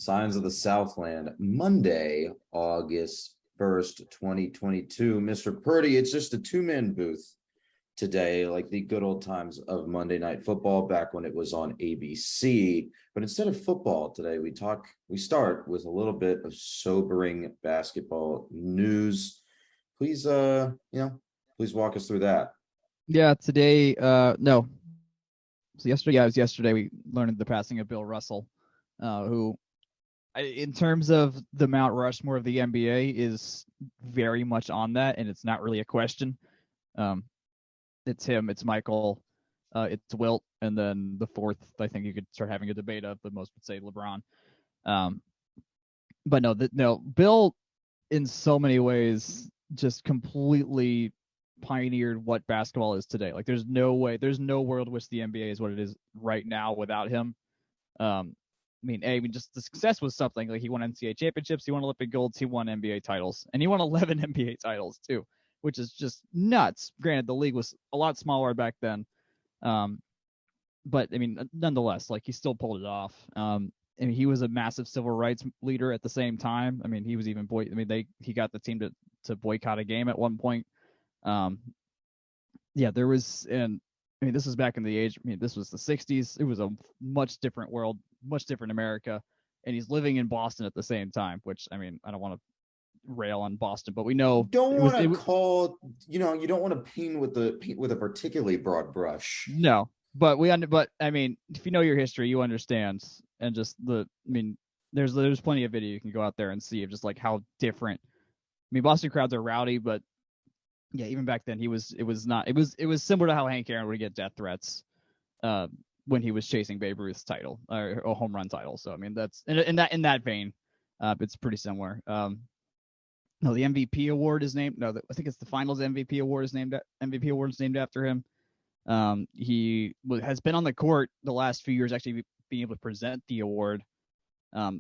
Signs of the Southland, Monday, August 1st, 2022. Mr. Purdy, it's just a two-man booth today, like the good old times of Monday Night Football back when it was on ABC. But instead of football today, we start with a little bit of sobering basketball news. Please, please walk us through that. Yeah, today, no. So yesterday, it was yesterday we learned the passing of Bill Russell, who, in terms of the Mount Rushmore of the NBA, is very much on that, and it's not really a question. It's him, it's Michael, it's Wilt, and then the fourth, I think you could start having a debate of, but most would say LeBron. But no, Bill, in so many ways, just completely pioneered what basketball is today. Like, there's no world in which the NBA is what it is right now without him. Just the success was something. Like, he won NCAA championships, he won Olympic golds, he won NBA titles, and he won 11 NBA titles too, which is just nuts. Granted, the league was a lot smaller back then, but nonetheless, like, he still pulled it off. He was a massive civil rights leader at the same time. He was even he got the team to boycott a game at one point. There was, and this was back in the age. This was the '60s. It was a much different world, much different America, and he's living in Boston at the same time. Which, I don't want to rail on Boston, but we know you don't want to paint with a particularly broad brush. No, but if you know your history, you understand, and just there's plenty of video you can go out there and see of just like how different. Boston crowds are rowdy, but yeah, even back then it was similar to how Hank Aaron would get death threats when he was chasing Babe Ruth's title or a home run title. So that's in that vein. It's pretty similar. No, the MVP award is named. No, I think it's the Finals MVP award is named after him. He has been on the court the last few years, actually being able to present the award. At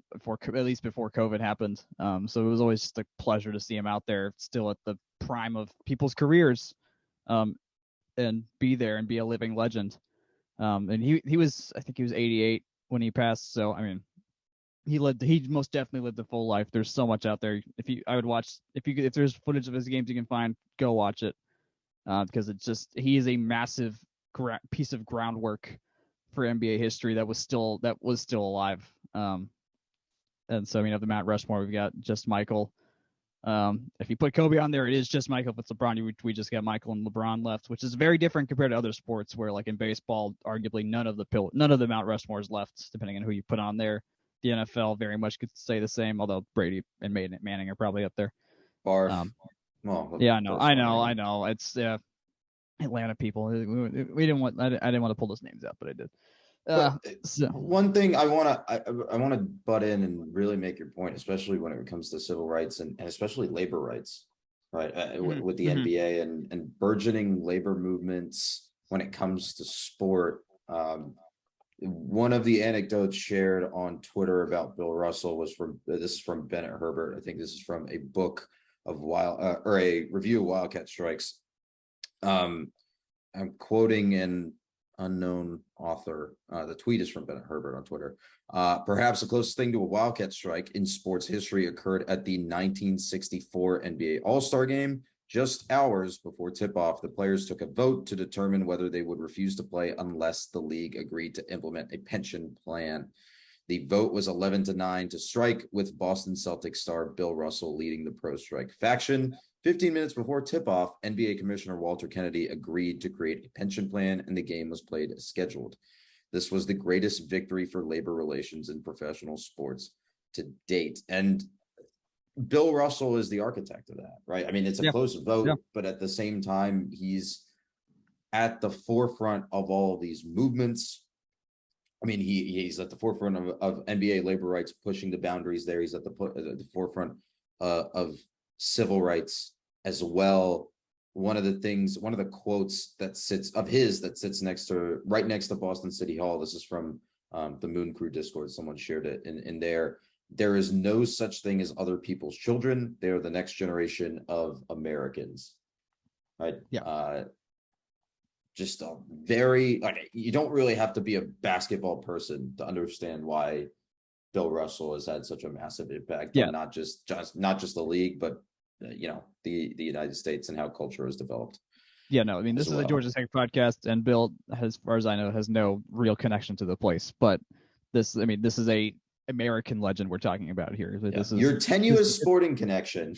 least before COVID happened. So it was always just a pleasure to see him out there, still at the prime of people's careers, and be there and be a living legend. And he was, I think he was 88 when he passed. So he most definitely lived a full life. There's so much out there. If there's footage of his games you can find, go watch it, because he is a massive piece of groundwork for NBA history that was still alive. And so, of the Mount Rushmore, we've got just Michael. If you put Kobe on there, it is just Michael. If it's LeBron, we just got Michael and LeBron left, which is very different compared to other sports where, like in baseball, arguably none of the Mount Rushmores left, depending on who you put on there. The NFL very much could say the same, although Brady and Manning are probably up there. Barf. Yeah, I know. It's Atlanta people. I didn't want to pull those names out, but I did. One thing I want to butt in and really make your point, especially when it comes to civil rights and especially labor rights, right? With the NBA and burgeoning labor movements when it comes to sport. One of the anecdotes shared on Twitter about Bill Russell was this is from Bennett Herbert. I think this is from a book of a review of Wildcat Strikes. I'm quoting an unknown author. The tweet is from Bennett Herbert on Twitter. Perhaps the closest thing to a Wildcat strike in sports history occurred at the 1964 NBA All-Star Game. Just hours before tip-off, the players took a vote to determine whether they would refuse to play unless the league agreed to implement a pension plan. The vote was 11-9 to strike, with Boston Celtics star Bill Russell leading the pro-strike faction. 15 minutes before tip-off, NBA Commissioner Walter Kennedy agreed to create a pension plan, and the game was played as scheduled. This was the greatest victory for labor relations in professional sports to date. And Bill Russell is the architect of that, right? It's a close vote, but at the same time, he's at the forefront of all of these movements. He's at the forefront of NBA labor rights, pushing the boundaries there. He's at the forefront of civil rights as well. One of the quotes that sits right next to Boston City Hall. This is from the Moon Crew Discord. Someone shared it in there. There is no such thing as other people's children. They're the next generation of Americans. Right? Yeah. Just a very, you don't really have to be a basketball person to understand why Bill Russell has had such a massive impact on not just the league, but the United States and how culture has developed. Yeah, no, I mean, this is a Georgia Tech podcast, and Bill, as far as I know, has no real connection to the place. But this is a American legend we're talking about here. Yeah. This is your tenuous sporting connection.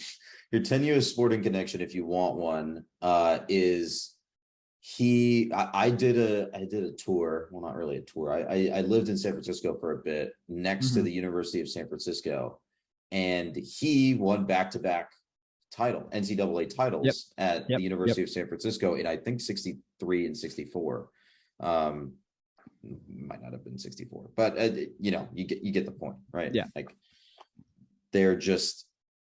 Your tenuous sporting connection, if you want one, is I did a tour. Well, not really a tour. I lived in San Francisco for a bit next to the University of San Francisco, and he won back-to-back NCAA titles at the University of San Francisco in, I think, 63 and 64. Might not have been 64, but you get the point, right? Yeah. Like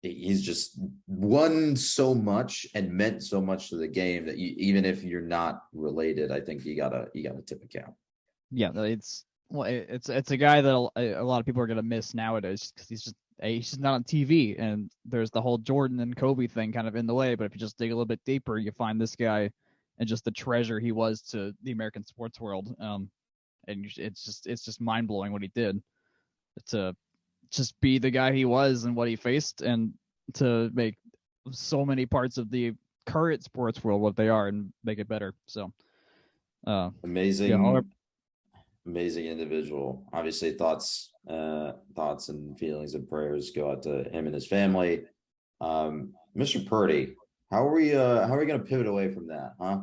he's just won so much and meant so much to the game that even if you're not related, I think you gotta tip a cap. Yeah, it's a guy that a lot of people are gonna miss nowadays because he's just not on TV, and there's the whole Jordan and Kobe thing kind of in the way. But if you just dig a little bit deeper, you find this guy and just the treasure he was to the American sports world. And it's just mind blowing what he did to just be the guy he was and what he faced, and to make so many parts of the current sports world what they are and make it better. So amazing individual. Obviously, thoughts and feelings and prayers go out to him and his family. Mr. Purdy, how are we going to pivot away from that, huh?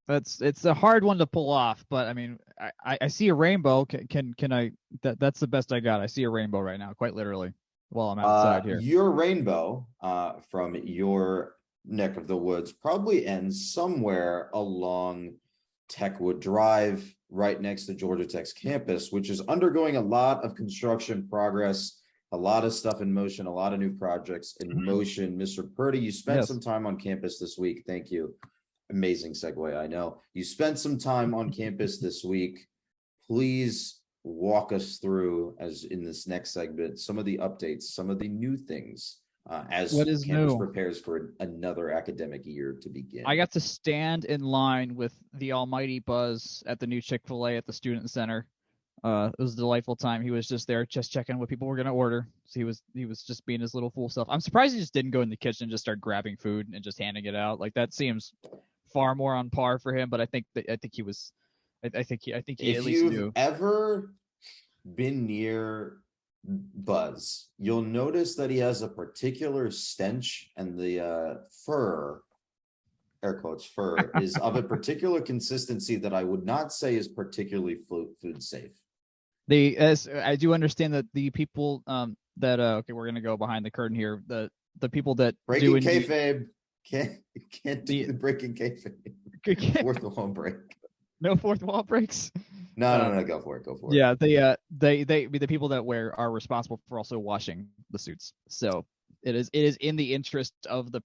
It's a hard one to pull off, but I mean, I see a rainbow. Can I? That's the best I got. I see a rainbow right now, quite literally, while I'm outside here. Your rainbow from your neck of the woods probably ends somewhere along Techwood Drive, right next to Georgia Tech's campus, which is undergoing a lot of construction progress, a lot of stuff in motion, a lot of new projects in motion. Mr. Purdy, you spent some time on campus this week. Thank you. Amazing segue, I know. You spent some time on campus this week. Please walk us through, as in this next segment, some of the updates, some of the new things as campus prepares for another academic year to begin. I got to stand in line with the almighty Buzz at the new Chick-fil-A at the Student Center. It was a delightful time. He was just there, just checking what people were going to order. So he was just being his little fool self. I'm surprised he just didn't go in the kitchen and just start grabbing food and just handing it out. Like, that seems far more on par for him. But I think he at least knew. If you've ever been near Buzz, you'll notice that he has a particular stench, and the fur, air quotes, fur is of a particular consistency that I would not say is particularly food safe. I do understand that the people that we're gonna go behind the curtain here. The people that breaking kayfabe can't do the breaking kayfabe. Fourth wall break. No fourth wall breaks. No, go for it. Yeah, the people that are responsible for also washing the suits. So it is in the interest of the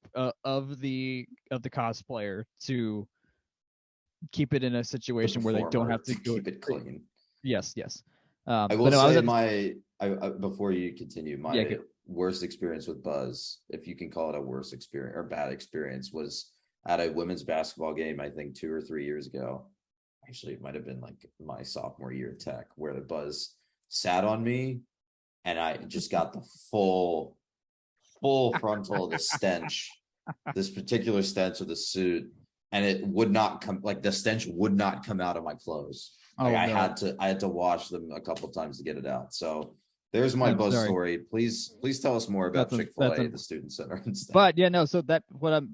cosplayer to keep it in a situation where they don't have to keep it clean. Yes. I will say before you continue, my worst experience with Buzz, if you can call it a worst experience or bad experience, was at a women's basketball game, I think 2 or 3 years ago. Actually, it might have been like my sophomore year at Tech, where the Buzz sat on me and I just got the full frontal of the stench, this particular stench of the suit, and it would not come, like the stench would not come out of my clothes. Like, I had to wash them a couple times to get it out. So there's my Buzz story. Please tell us more about Chick-fil-A, the Student Center and stuff. But so that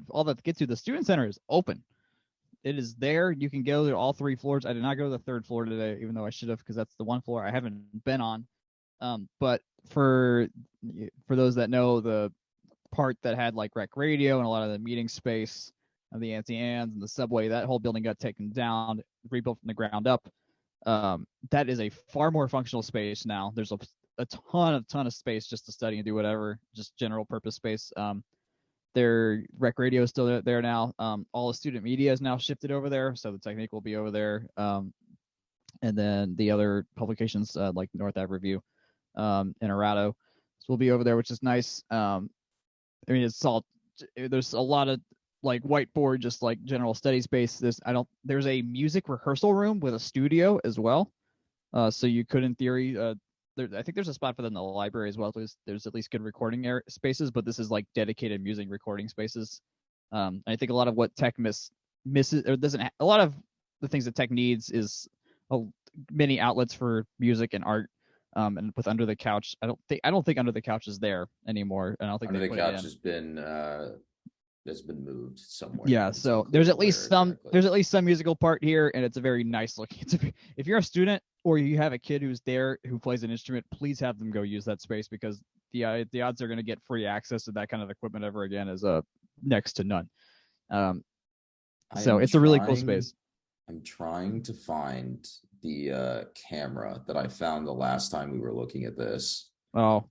all that gets to, the Student Center is open. It is there. You can go to all 3 floors. I did not go to the 3rd floor today, even though I should have, because that's the one floor I haven't been on. But for those that know, the part that had like rec radio and a lot of the meeting space of the Auntie Anne's and the subway, that whole building got taken down, rebuilt from the ground up. That is a far more functional space now. There's a ton of space just to study and do whatever, just general purpose space. Their rec radio is still there now. All the student media is now shifted over there, so the Technique will be over there. And then the other publications like North Ave Review and Arado will be over there, which is nice. I mean, there's a lot of like whiteboard, just like general study space. There's a music rehearsal room with a studio as well. So you could, in theory, I think there's a spot for them in the library as well. There's at least good recording spaces, but this is like dedicated music recording spaces. I think a lot of what tech misses or doesn't a lot of the things that tech needs is many outlets for music and art. And with Under the Couch, I don't think Under the Couch is there anymore. And I don't think Under the Couch has been moved somewhere. Yeah, so there's at least some musical part here, and it's a very nice looking. If you're a student or you have a kid who's there who plays an instrument, please have them go use that space, because the odds are going to get free access to that kind of equipment ever again is next to none. So it's a really cool space. I'm trying to find the camera that I found the last time we were looking at this. Oh,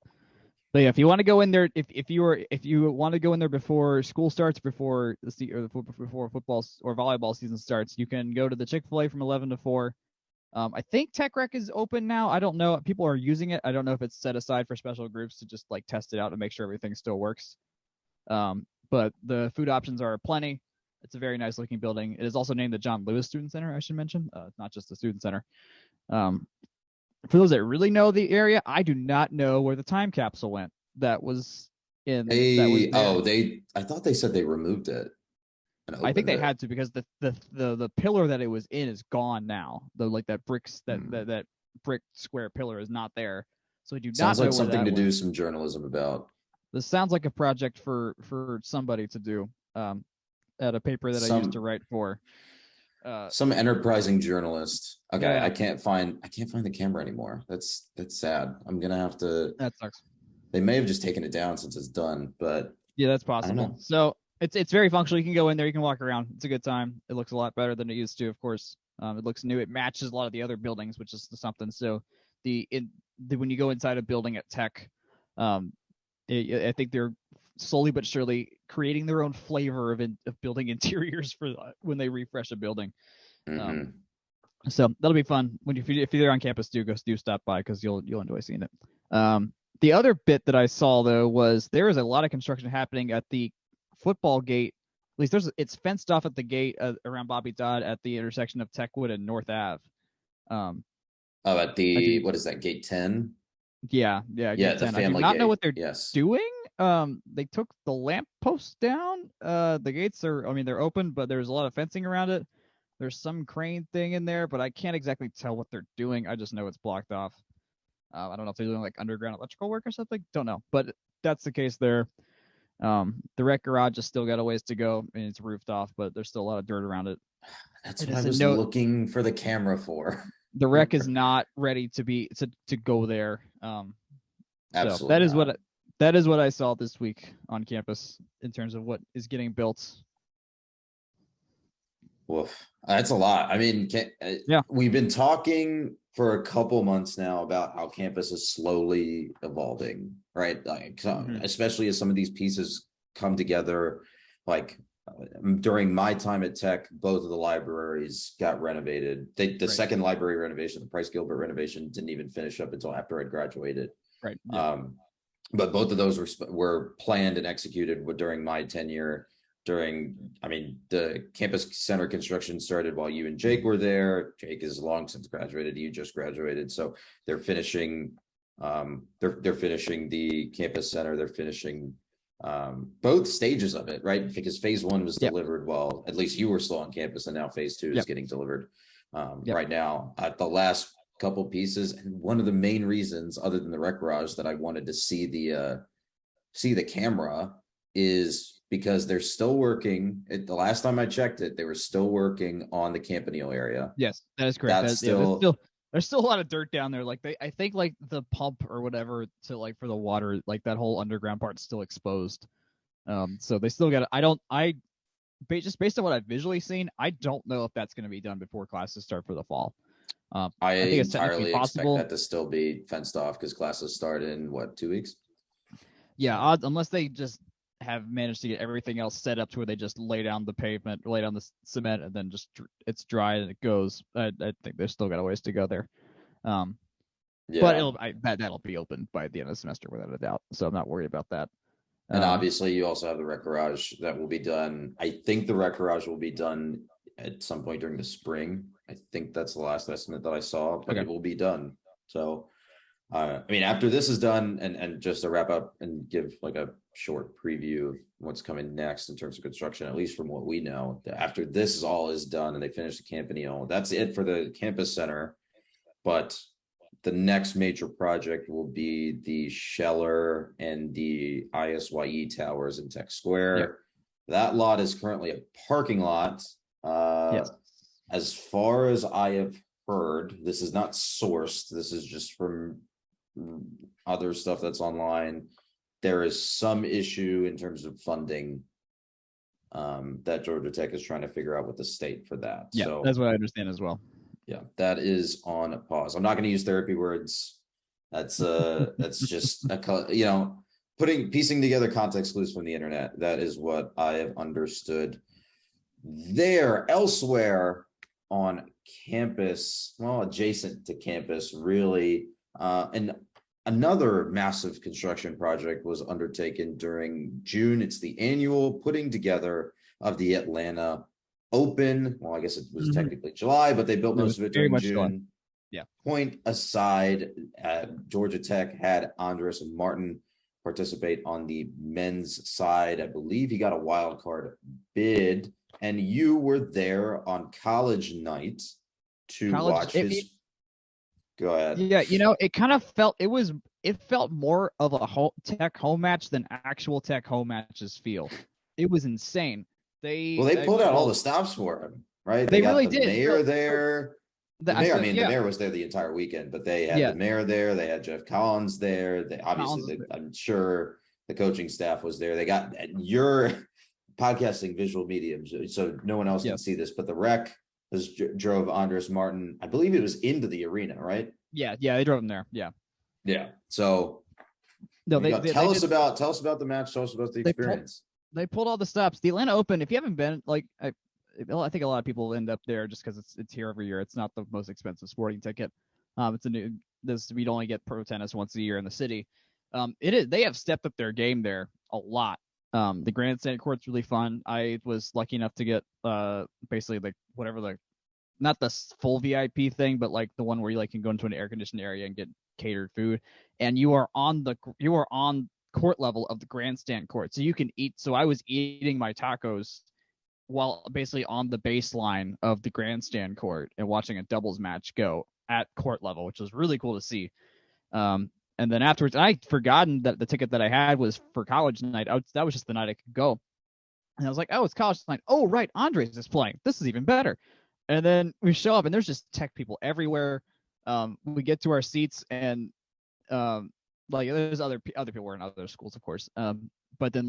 but yeah, if you want to go in there, if you want to go in there before school starts, before football or volleyball season starts, you can go to the Chick-fil-A from 11 to 4. I think Tech Rec is open now. I don't know. People are using it. I don't know if it's set aside for special groups to just like test it out and make sure everything still works. But the food options are plenty. It's a very nice looking building. It is also named the John Lewis Student Center, I should mention. Not just the Student Center. For those that really know the area, I do not know where the time capsule went. That was in. I thought they said they removed it. I think they had to, because the pillar that it was in is gone now. That brick square pillar is not there. So I do not know. Sounds like something to do some journalism about. This sounds like a project for somebody to do. At a paper that I used to write for. Some enterprising journalist. Okay, yeah. I can't find the camera anymore. That's sad. I'm gonna have to. That sucks. They may have just taken it down since it's done, but yeah, that's possible. So it's very functional. You can go in there, you can walk around. It's a good time. It looks a lot better than it used to, of course. It looks new. It matches a lot of the other buildings, which is something. So when you go inside a building at Tech, I think they're slowly but surely creating their own flavor of building interiors for when they refresh a building. Mm-hmm. So that'll be fun. If you're on campus, do stop by, because you'll enjoy seeing it. The other bit that I saw though was there is a lot of construction happening at the football gate. At least it's fenced off at the gate around Bobby Dodd at the intersection of Techwood and North Ave. At the what is that, gate 10? Yeah. The family I do not gate. know what they're doing. They took the lamp post down. The gates they're open, but there's a lot of fencing around it. There's some crane thing in there, but I can't exactly tell what they're doing. I just know it's blocked off. I don't know if they're doing like underground electrical work or something. Don't know, but that's the case there. The rec garage has still got a ways to go, and it's roofed off, but there's still a lot of dirt around it. That's what I was looking for the camera for. The rec is not ready to go there. Absolutely. So that is what I saw this week on campus in terms of what is getting built. Woof. That's a lot. I mean, we've been talking for a couple months now about how campus is slowly evolving, right? Like, especially as some of these pieces come together. Like during my time at Tech, both of the libraries got renovated. The second library renovation, the Price Gilbert renovation, didn't even finish up until after I'd graduated. Right. Yeah. But both of those were planned and executed during my tenure. The campus center construction started while you and Jake were there. Jake is long since graduated. You just graduated, so they're finishing. They're finishing the campus center. They're finishing both stages of it, right? Because phase 1 was delivered while at least you were still on campus, and now phase 2 is getting delivered right now. At the last couple pieces, and one of the main reasons, other than the rec garage, that I wanted to see the camera is because they're still working. The last time I checked it, they were still working on the Campanile area. Yes, that is correct. There's still a lot of dirt down there. Like I think like the pump or whatever to like for the water, like that whole underground part's still exposed. So they still got it. Just based on what I've visually seen, I don't know if that's going to be done before classes start for the fall. I think it's entirely expect that to still be fenced off because classes start in 2 weeks. Yeah, unless they just have managed to get everything else set up to where they just lay down the pavement, lay down the cement, and then just it's dry and it goes. I think they've still got a ways to go there. But that'll be open by the end of the semester without a doubt. So I'm not worried about that. And obviously, you also have the rec garage that will be done. I think the rec garage will be done at some point during the spring. I think that's the last estimate that I saw, but it will be done. So I mean, after this is done, and just to wrap up and give like a short preview of what's coming next in terms of construction, at least from what we know, after this is all is done and they finish the Campanile, that's it for the campus center. But the next major project will be the Scheller and the ISYE towers in Tech Square. Yep. That lot is currently a parking lot. Yes. As far as I have heard, this is not sourced. This is just from other stuff that's online. There is some issue in terms of funding that Georgia Tech is trying to figure out with the state for that. Yeah, so that's what I understand as well. Yeah, that is on pause. I'm not going to use therapy words. That's just piecing together context clues from the internet. That is what I have understood. There, elsewhere on campus, well, adjacent to campus, really, and another massive construction project was undertaken during June. It's the annual putting together of the Atlanta Open. Well, I guess it was technically July, but they built most of it during June. July. Yeah. Point aside, Georgia Tech had Andres Martin participate on the men's side. I believe he got a wild card bid, and you were there on college night to watch his. Go ahead. Yeah, it kind of felt it felt more of a Tech home match than actual Tech home matches feel. It was insane. They pulled out all the stops for him, right? They got really the did. Mayor there. The mayor was there the entire weekend, but they had the mayor there. They had Jeff Collins there. They obviously, I'm sure the coaching staff was there. They got your podcasting visual mediums, so no one else can see this. But the rec drove Andres Martin. I believe it was into the arena, right? Yeah, they drove him there. Yeah. So, no, tell us about the match. Tell us about the experience. They pulled all the stops. The Atlanta Open, if you haven't been, I think a lot of people end up there just because it's here every year. It's not the most expensive sporting ticket. We'd only get pro tennis once a year in the city. They have stepped up their game there a lot. The grandstand court's really fun. I was lucky enough to get basically not the full VIP thing, but like the one where you can go into an air conditioned area and get catered food, and you are on court level of the grandstand court, so you can eat. So I was eating my tacos while basically on the baseline of the grandstand court and watching a doubles match go at court level, which was really cool to see. And then afterwards, I'd forgotten that the ticket that I had was for college night. That was just the night I could go. And I was like, oh, it's college night. Oh, right, Andres is playing. This is even better. And then we show up, and there's just Tech people everywhere. We get to our seats, and there's other people were in other schools, of course. But then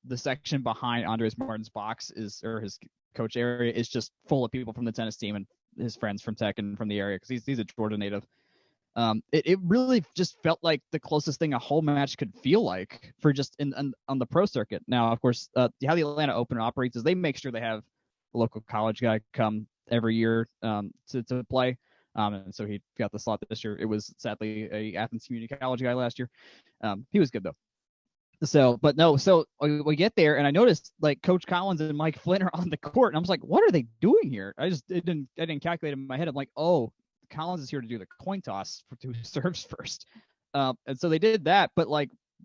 the section behind Andres Martin's box or his coach area is just full of people from the tennis team and his friends from Tech and from the area, because he's a Georgia native. It really just felt like the closest thing a home match could feel like for just on the pro circuit. Now, of course, how the Atlanta Open operates is they make sure they have a local college guy come every year to play. And so he got the slot this year. It was sadly a Athens Community College guy last year. He was good though. So we get there, and I noticed Coach Collins and Mike Flynn are on the court, and I was like, what are they doing here? I didn't calculate in my head. I'm like, oh, Collins is here to do the coin toss for who serves first. And so they did that, but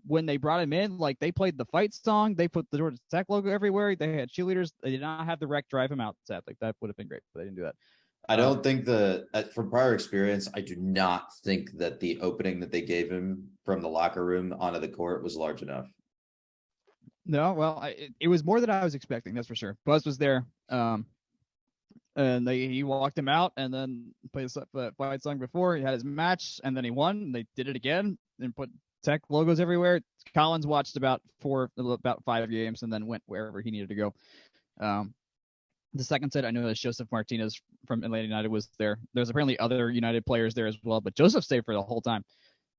when they brought him in, they played the fight song, they put the Georgia Tech logo everywhere, they had cheerleaders. They did not have the rec drive him out. Sadly, that would have been great, but they didn't do that. I don't think from prior experience, I do not think that the opening that they gave him from the locker room onto the court was large enough. No, well, it was more than I was expecting, that's for sure. Buzz was there, and he walked him out, and then played the fight song before. He had his match, and then he won. And they did it again and put Tech logos everywhere. Collins watched about 5 games, and then went wherever he needed to go. The second set, I noticed Joseph Martinez from Atlanta United was there. There's apparently other United players there as well, but Joseph stayed for the whole time.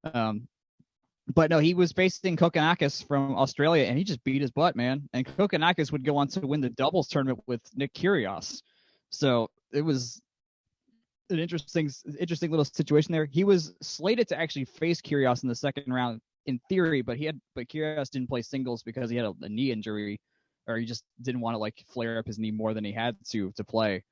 But no, he was facing Kokkinakis from Australia, and he just beat his butt, man. And Kokkinakis would go on to win the doubles tournament with Nick Kyrgios. So it was an interesting little situation there. He was slated to actually face Kyrgios in the second round in theory, but Kyrgios didn't play singles because he had a knee injury, or he just didn't want to flare up his knee more than he had to play.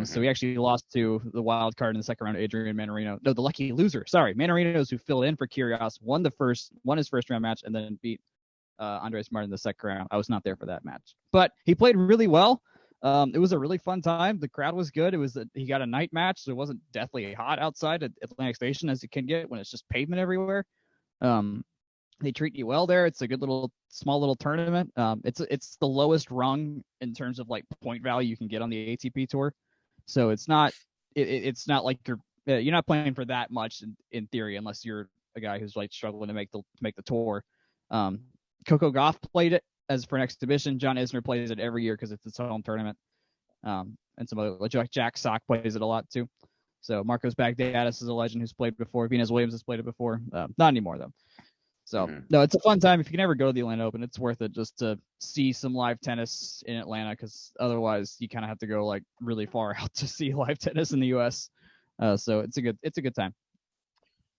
So we actually lost to the wild card in the second round, Adrian Manarino. No, the lucky loser. Sorry, Manarinos, who filled in for Kyrgios, won his first round match, and then beat Andres Martin in the second round. I was not there for that match, but he played really well. It was a really fun time. The crowd was good. He got a night match, so it wasn't deathly hot outside at Atlantic Station as it can get when it's just pavement everywhere. They treat you well there. It's a good small little tournament. It's the lowest rung in terms of like point value you can get on the ATP tour. So it's not like you're not playing for that much in theory, unless you're a guy who's like struggling to make the tour. Coco Gauff played it as for an exhibition. John Isner plays it every year because it's its own tournament. And some other Jack Sock plays it a lot too. So Marcos Baghdatis is a legend who's played before. Venus Williams has played it before. Not anymore though. So no, it's a fun time. If you can ever go to the Atlanta Open, it's worth it just to see some live tennis in Atlanta, because otherwise you kind of have to go like really far out to see live tennis in the U.S. So it's a good time.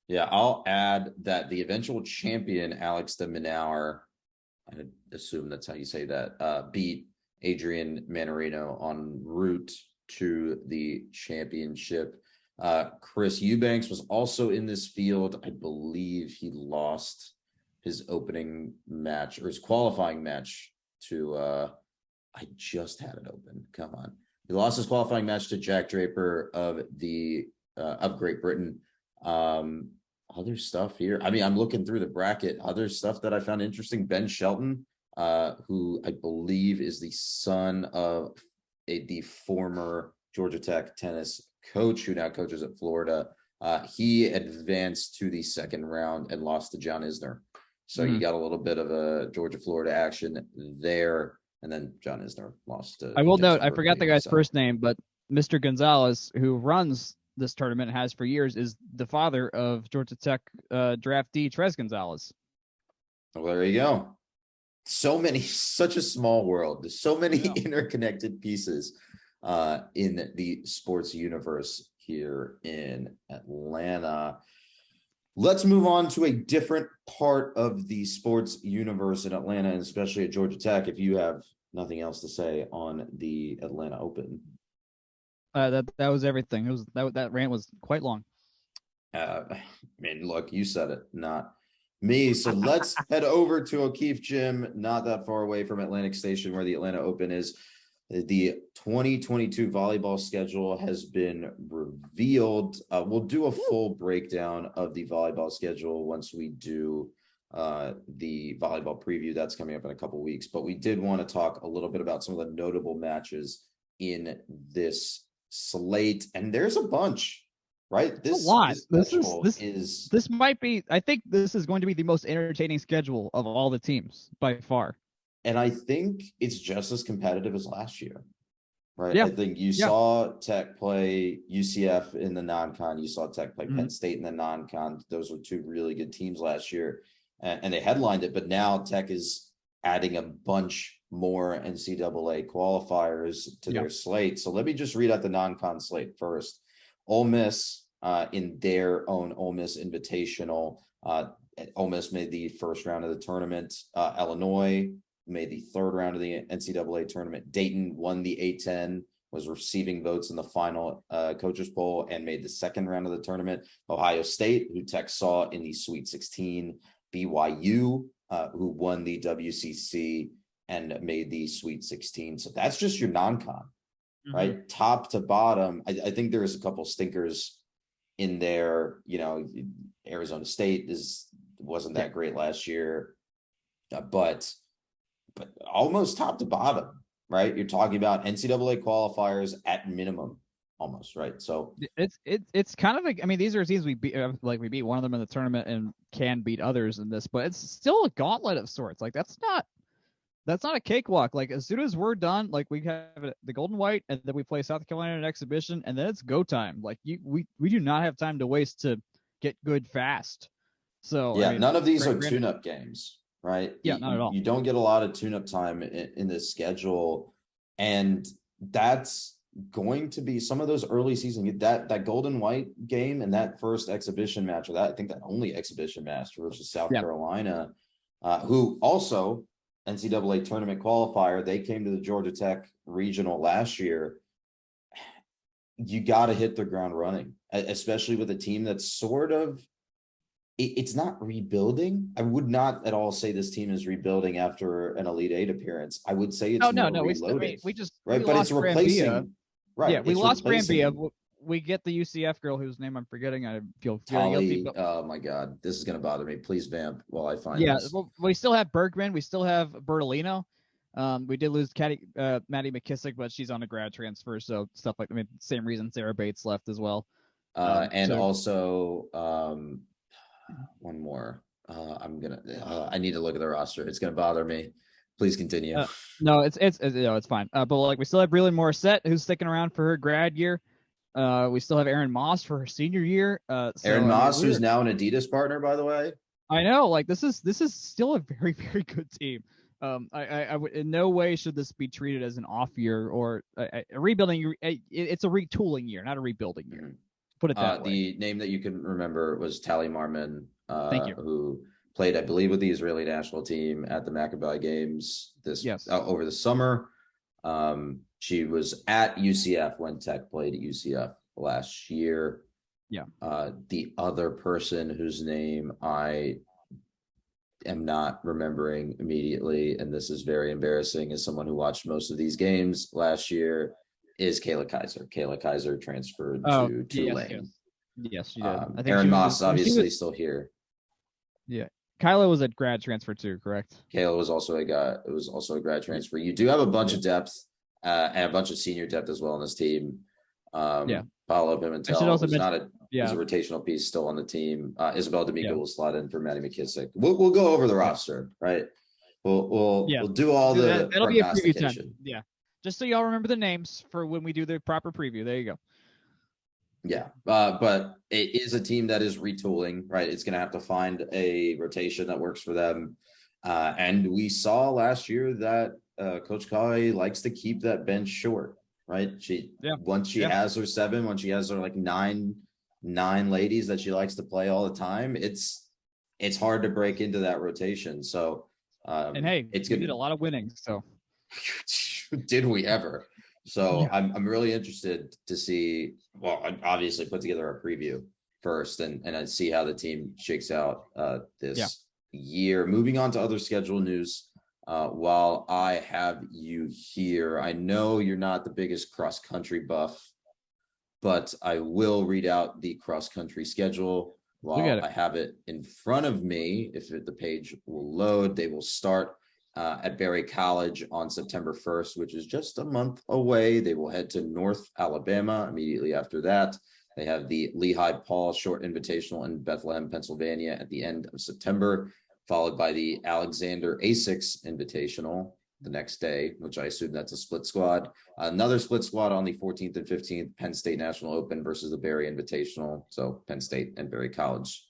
Yeah, I'll add that the eventual champion Alex de Minaur, I assume that's how you say that, beat Adrian Manarino en route to the championship. Chris Eubanks was also in this field. I believe he lost his opening match or his qualifying match to I just had it open. Come on. He lost his qualifying match to Jack Draper of Great Britain. Other stuff here. I mean, I'm looking through the bracket. Other stuff that I found interesting. Ben Shelton, who I believe is the son of the former Georgia Tech tennis coach who now coaches at Florida. He advanced to the second round and lost to John Isner. So you got a little bit of a Georgia-Florida action there. And then John Isner lost to I will note, I forgot the guy's first name, but Mr. Gonzalez, who runs this tournament, has for years, is the father of Georgia Tech draftee Trez Gonzalez. Well, there you go. Such a small world. There's so many interconnected pieces in the sports universe here in Atlanta. Let's move on to a different part of the sports universe in Atlanta, and especially at Georgia Tech, if you have nothing else to say on the Atlanta Open. That was everything. That rant was quite long. I mean, look, you said it, not me. So let's head over to O'Keefe Gym, not that far away from Atlantic Station, where the Atlanta Open is. The 2022 volleyball schedule has been revealed. We'll do a full breakdown of the volleyball schedule once we do the volleyball preview. That's coming up in a couple of weeks. But we did want to talk a little bit about some of the notable matches in this slate. And there's a bunch, right? This might be, I think this is going to be the most entertaining schedule of all the teams by far. And I think it's just as competitive as last year, right? Yeah. I think you saw Tech play UCF in the non-con. You saw Tech play Penn State in the non-con. Those were two really good teams last year, and they headlined it. But now Tech is adding a bunch more NCAA qualifiers to their slate. So let me just read out the non-con slate first. Ole Miss in their own Ole Miss Invitational. Ole Miss made the first round of the tournament. Illinois made the third round of the NCAA tournament. Dayton won the A10, was receiving votes in the final coaches poll, and made the second round of the tournament. Ohio State, who Tech saw in the Sweet 16. BYU, who won the WCC and made the Sweet 16. So that's just your non-con, right? Top to bottom. I think there's a couple stinkers in there. You know, Arizona State wasn't that great last year, but almost top to bottom, right? You're talking about NCAA qualifiers at minimum, almost, right? So it's kind of like, I mean, these are teams we beat one of them in the tournament and can beat others in this, but it's still a gauntlet of sorts. Like that's not a cakewalk. Like as soon as we're done, like we have the Golden White, and then we play South Carolina in an exhibition, and then it's go time. Like we do not have time to waste to get good fast. So yeah, I mean, none of these are tune-up games. Right? Yeah, not at all. You don't get a lot of tune-up time in this schedule, and that's going to be some of those early season, that Golden White game and that first exhibition match, or I think that only exhibition match versus South Carolina, who also NCAA tournament qualifier. They came to the Georgia Tech regional last year. you got to hit the ground running, especially with a team that's sort of, it's not rebuilding. I would not at all say this team is rebuilding after an Elite Eight appearance. I would say it's more reloading. We but it's replacing. Right. Yeah, we lost Brambia. We get the UCF girl whose name I'm forgetting. I feel guilty. But... Oh my God, this is gonna bother me. Please vamp while I find. Yeah, this. Well, we still have Bergman. We still have Bertolino. We did lose Maddie McKissick, but she's on a grad transfer, so stuff like same reason Sarah Bates left as well. Also, one more. I need to look at the roster. It's gonna bother me. Please continue. No, it's fine. But like we still have Breland Morissette, who's sticking around for her grad year. We still have Erin Moss for her senior year. Erin Moss, who's now an Adidas partner, by the way. I know, like this is still a very, very good team. I would in no way should this be treated as an off year or a rebuilding year. It's a retooling year, not a rebuilding year. Put it that way. The name that you can remember was Tally Marmon, Thank you. Who played, I believe, with the Israeli national team at the Maccabi Games over the summer. She was at UCF when Tech played at UCF last year. Yeah. The other person whose name I am not remembering immediately, and this is very embarrassing as someone who watched most of these games last year, is Kayla Kaiser. Kayla Kaiser transferred to Tulane. Yes, she did. I think Erin Moss obviously still here. Yeah. Kyla was a grad transfer too, correct? Kayla was also a grad transfer. You do have a bunch of depth and a bunch of senior depth as well on this team. Paolo Pimentel was not a was a rotational piece still on the team. Isabel D'Amico will slot in for Maddie McKissick. We'll go over the roster, right? We'll do all the that'll be a preview time. Yeah. Just so y'all remember the names for when we do the proper preview. There you go. Yeah, but it is a team that is retooling, right? It's going to have to find a rotation that works for them. And we saw last year that Coach Kali likes to keep that bench short, right? Once she has her 7, when she has her like nine ladies that she likes to play all the time, it's hard to break into that rotation. So, and hey, we did a lot of winning. So, did we ever? So I'm really interested to see. Well, I obviously put together a preview first, and I see how the team shakes out this year. Moving on to other schedule news. While I have you here, I know you're not the biggest cross country buff, but I will read out the cross country schedule while I have it in front of me. If the page will load, they will start at Berry College on September 1st, which is just a month away. They will head to North Alabama immediately after that. They have the Lehigh Paul Short Invitational in Bethlehem, Pennsylvania at the end of September, followed by the Alexander Asics Invitational the next day, which I assume that's a split squad. Another split squad on the 14th and 15th, Penn State National Open versus the Berry Invitational. So Penn State and Berry College.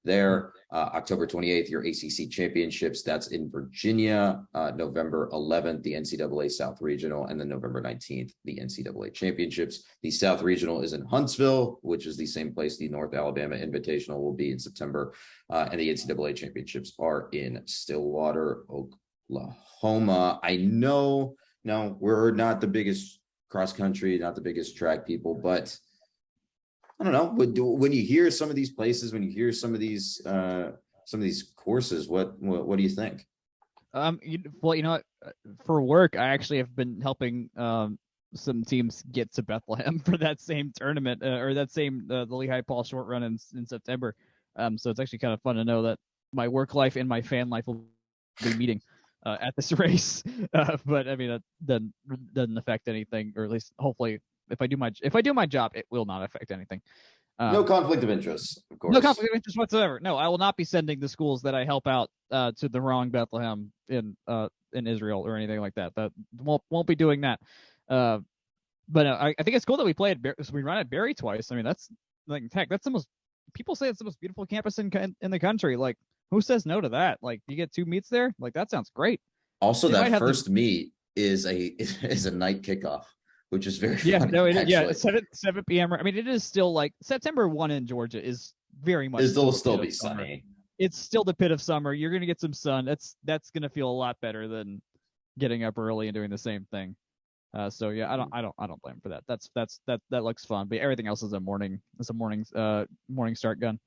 There, October 28th, your ACC championships. That's in Virginia. November 11th, the NCAA South Regional, and then November 19th, the NCAA championships. The South Regional is in Huntsville, which is the same place the North Alabama Invitational will be in September, and the NCAA championships are in Stillwater, Oklahoma. I know, no, we're not the biggest cross country, not the biggest track people, but I don't know. But when you hear some of these places, when you hear some of these courses, what do you think? Well, you know what? For work, I actually have been helping some teams get to Bethlehem for that same tournament or that same the Lehigh Paul short run in September. So it's actually kind of fun to know that my work life and my fan life will be meeting at this race. But I mean, that doesn't affect anything, or at least hopefully. If I do my job, it will not affect anything. No conflict of interest, of course. No conflict of interest whatsoever. No, I will not be sending the schools that I help out to the wrong Bethlehem in Israel or anything like that. That won't be doing that. But I think it's cool that we run at Berry twice. I mean, that's like, heck, that's the most. People say it's the most beautiful campus in the country. Like, who says no to that? Like, you get 2 meets there. Like, that sounds great. Also, that first meet is a night kickoff, which is very funny. No, 7 p.m. I mean, it is still like September 1 in Georgia is very much. It'll still be sunny. It's still the pit of summer. You're gonna get some sun. That's gonna feel a lot better than getting up early and doing the same thing. So yeah, I don't blame him for that. That looks fun, but everything else is a morning start gun.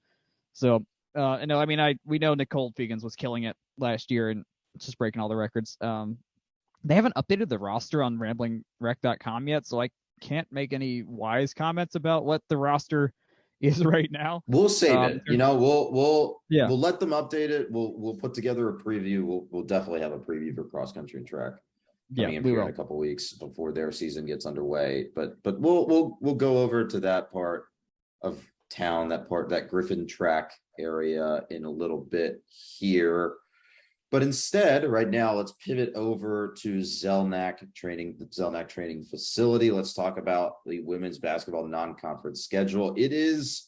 So and no, I mean we know Nicole Fegans was killing it last year and just breaking all the records. They haven't updated the roster on RamblingWreck.com yet, so I can't make any wise comments about what the roster is right now. We'll save it. We'll let them update it. We'll put together a preview. We'll definitely have a preview for cross country and track coming in here in a couple of weeks before their season gets underway. But we'll go over to that part of town, that Griffin track area in a little bit here. But instead, right now, let's pivot over to the Zelnak training facility. Let's talk about the women's basketball non-conference schedule. It is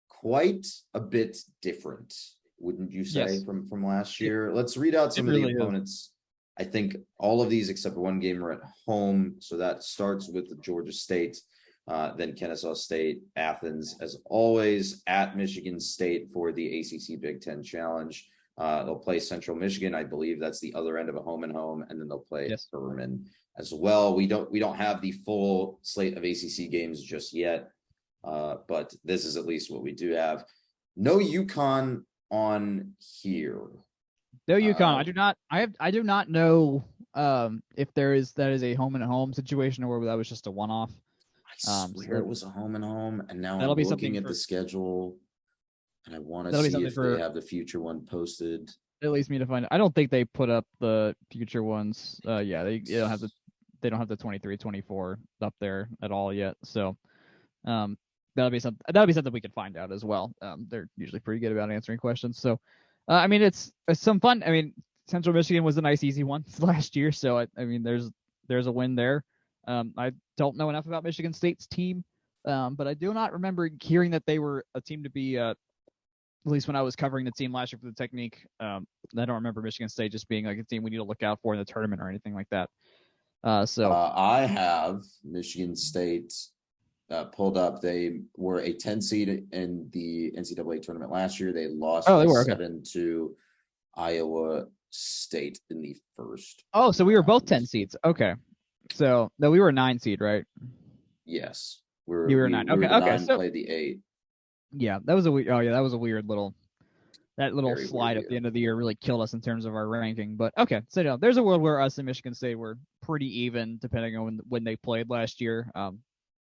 quite a bit different, wouldn't you say, from last year? Let's read out some of the opponents. I think all of these except for one game are at home. So that starts with the Georgia State, then Kennesaw State, Athens, as always, at Michigan State for the ACC Big Ten Challenge. They'll play Central Michigan. I believe that's the other end of a home and home, and then they'll play Furman as well. We don't have the full slate of ACC games just yet, but this is at least what we do have. No UConn on here. No UConn. I do not know if that is a home and home situation or that was just a one-off. I swear it was a home and home, and now I'm looking at the schedule. And I want to see if they have the future one posted. At least me to find it. I don't think they put up the future ones. They don't have the 23-24 up there at all yet. So that'll be something we could find out as well. They're usually pretty good about answering questions. So I mean it's some fun. I mean Central Michigan was a nice easy one last year. So I mean there's a win there. I don't know enough about Michigan State's team, but I do not remember hearing that they were a team to be at least when I was covering the team last year for the Technique, I don't remember Michigan State just being like a team we need to look out for in the tournament or anything like that. I have Michigan State pulled up. They were a 10 seed in the NCAA tournament last year. They lost 7 to Iowa State in the first. Oh, so we were both 10 seeds. Okay. So no, we were a 9 seed, right? Yes. We were 9. Okay. So played the 8. Yeah, that was a weird little slide at the end of the year really killed us in terms of our ranking. But okay, so no, there's a world where us and Michigan State were pretty even depending on when they played last year.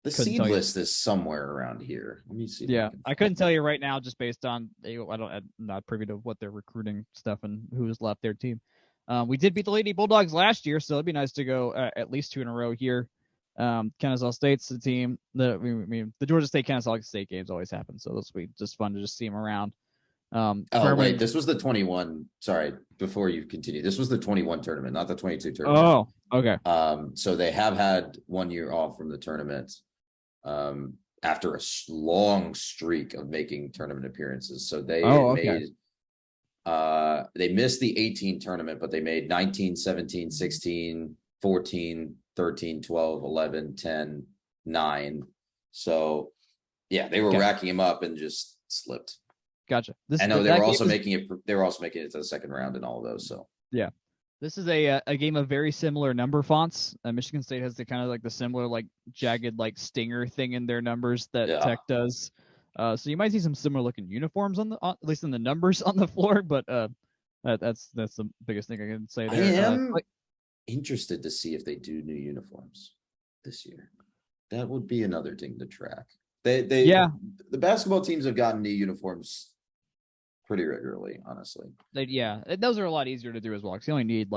The seed list is somewhere around here. Let me see. Yeah, I couldn't tell you right now just based on I'm not privy to what their recruiting stuff and who's left their team. We did beat the Lady Bulldogs last year, so it'd be nice to go at least 2 in a row here. Kennesaw State's the team that the Georgia State Kennesaw State games always happen, so this will be just fun to just see them around. Wait, this was the 21. Sorry, before you continue, this was the 21 tournament, not the 22 tournament. Oh, okay. So they have had 1 year off from the tournament after a long streak of making tournament appearances. So they they missed the 18 tournament, but they made 19, 17, 16, 14, 13, 12, 11, 10, 9. So yeah, they were racking them up and just slipped. Gotcha. I know they were also making it to the second round in all of those. So yeah, this is a game of very similar number fonts. Michigan State has the kind of like the similar like jagged like stinger thing in their numbers that Tech does. So you might see some similar looking uniforms at least in the numbers on the floor, but that's the biggest thing I can say there. I am interested to see if they do new uniforms this year. That would be another thing to track. The basketball teams have gotten new uniforms pretty regularly, honestly. Those are a lot easier to do as well because you only need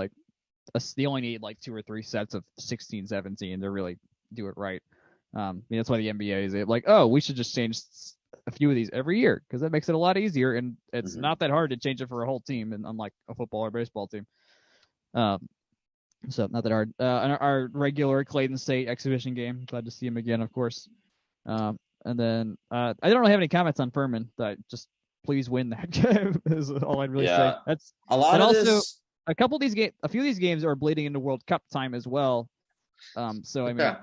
like 2 or 3 sets of 16, 17 to really do it right. That's why the NBA is like, oh, we should just change a few of these every year because that makes it a lot easier, and it's not that hard to change it for a whole team, and unlike a football or baseball team. So not that hard. And our regular Clayton State exhibition game. Glad to see him again, of course. And then I don't really have any comments on Furman. Just please win that. Is all I'd really say. That's a lot of also, this. A few of these games are bleeding into World Cup time as well. So I mean,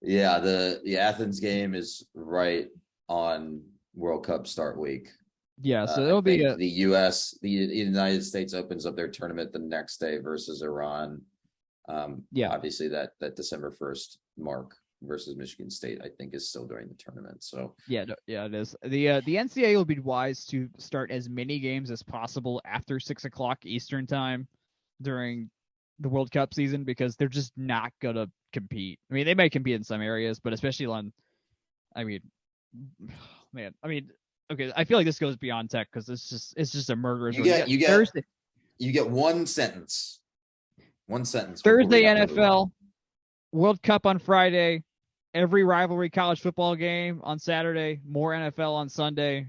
the Athens game is right on World Cup start week. Yeah, so it'll be the United States opens up their tournament the next day versus Iran. Obviously that December 1st mark versus Michigan State, I think, is still during the tournament. So it is. The NCAA will be wise to start as many games as possible after 6:00 Eastern time during the World Cup season, because they're just not gonna compete. I mean, they may compete in some areas, but especially on, I mean, man, I mean, okay, I feel like this goes beyond tech because it's just a murderer's. You get Thursday. You get one sentence. Thursday NFL, World Cup on Friday, every rivalry college football game on Saturday, more NFL on Sunday.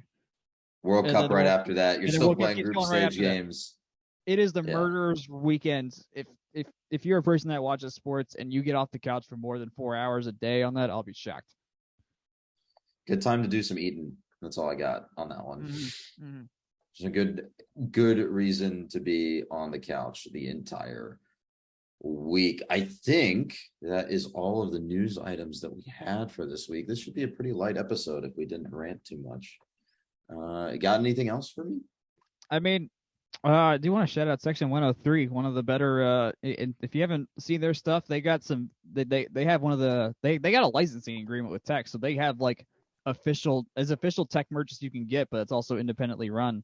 World Cup right after that. You're still playing group stage games. It is the murderer's weekend. If you're a person that watches sports and you get off the couch for more than 4 hours a day on that, I'll be shocked. Good time to do some eating. That's all I got on that one. Mm-hmm. Just a good reason to be on the couch the entire week. I think that is all of the news items that we had for this week. This should be a pretty light episode if we didn't rant too much. Got anything else for me? I mean, I do want to shout out Section 103, one of the better. If you haven't seen their stuff, they got some. They have one of the. They got a licensing agreement with tech, so they have like official tech merch as you can get, but it's also independently run.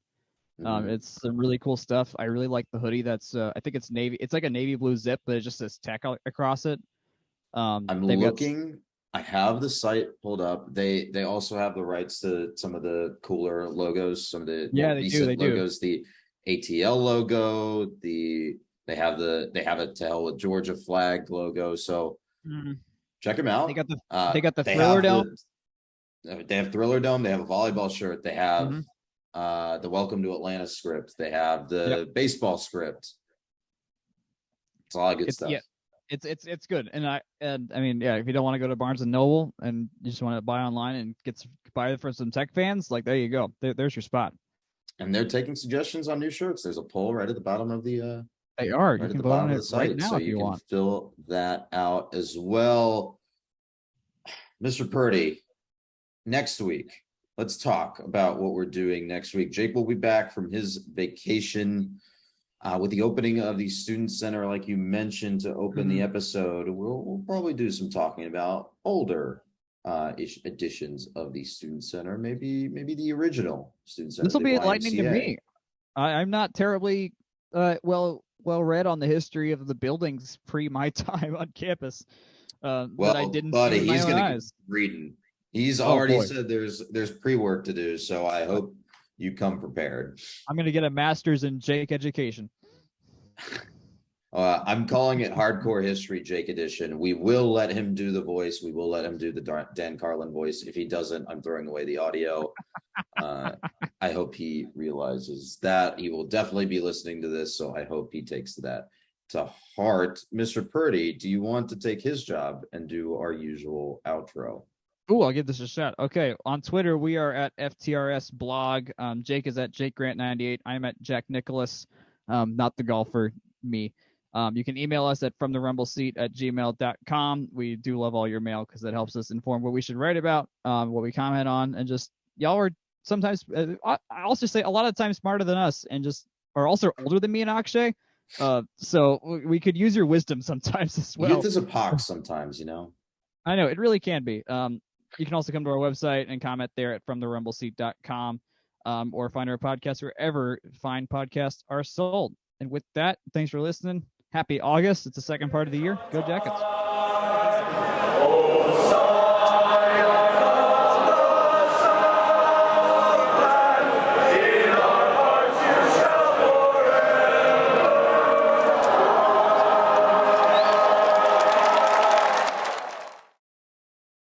It's some really cool stuff. I really like the hoodie. That's I think it's navy. It's like a navy blue zip, but it just says tech across it. I'm looking. I have the site pulled up. They also have the rights to some of the cooler logos. Some of the they logos. The ATL logo. They have a Tell with Georgia flag logo. So check them out. They got the Thriller Dome. They have Thriller Dome. They have a volleyball shirt. They have the Welcome to Atlanta script. They have the baseball script. It's a lot of good stuff. Yeah, it's good. And I mean, if you don't want to go to Barnes and Noble and you just want to buy online and buy it for some tech fans, like there you go. There's your spot. And they're taking suggestions on new shirts. There's a poll right at the bottom of the. They are. Right, you can vote on it right now, so you can fill that out as well. Mr. Purdy, next week, let's talk about what we're doing next week. Jake will be back from his vacation with the opening of the Student Center, like you mentioned, to open the episode. We'll probably do some talking about older editions of the Student Center, maybe the original Student Center. This will be enlightening to me. I'm not terribly well read on the history of the buildings pre my time on campus. But I didn't. Buddy, he's going to keep reading. He's already said there's pre-work to do, so I hope you come prepared. I'm going to get a master's in Jake education. I'm calling it Hardcore History Jake Edition. We will let him do the voice. We will let him do the Dan Carlin voice. If he doesn't, I'm throwing away the audio. I hope he realizes that. He will definitely be listening to this, so I hope he takes that to heart. Mr. Purdy, do you want to take his job and do our usual outro? Ooh, I'll give this a shot. Okay, on Twitter, we are at FTRS blog. Jake is at JakeGrant98. I'm at Jack Nicholas, not the golfer, me. You can email us at fromtherumble.seat@gmail.com. We do love all your mail because that helps us inform what we should write about, what we comment on, and just y'all are sometimes, I also say a lot of times smarter than us and just are also older than me and Akshay. So we could use your wisdom sometimes as well. Youth is a pox sometimes, you know. I know, it really can be. You can also come to our website and comment there at fromtherumble.seat.com, or find our podcast wherever fine podcasts are sold. And with that, thanks for listening. Happy August. It's the second part of the year. Go Jackets.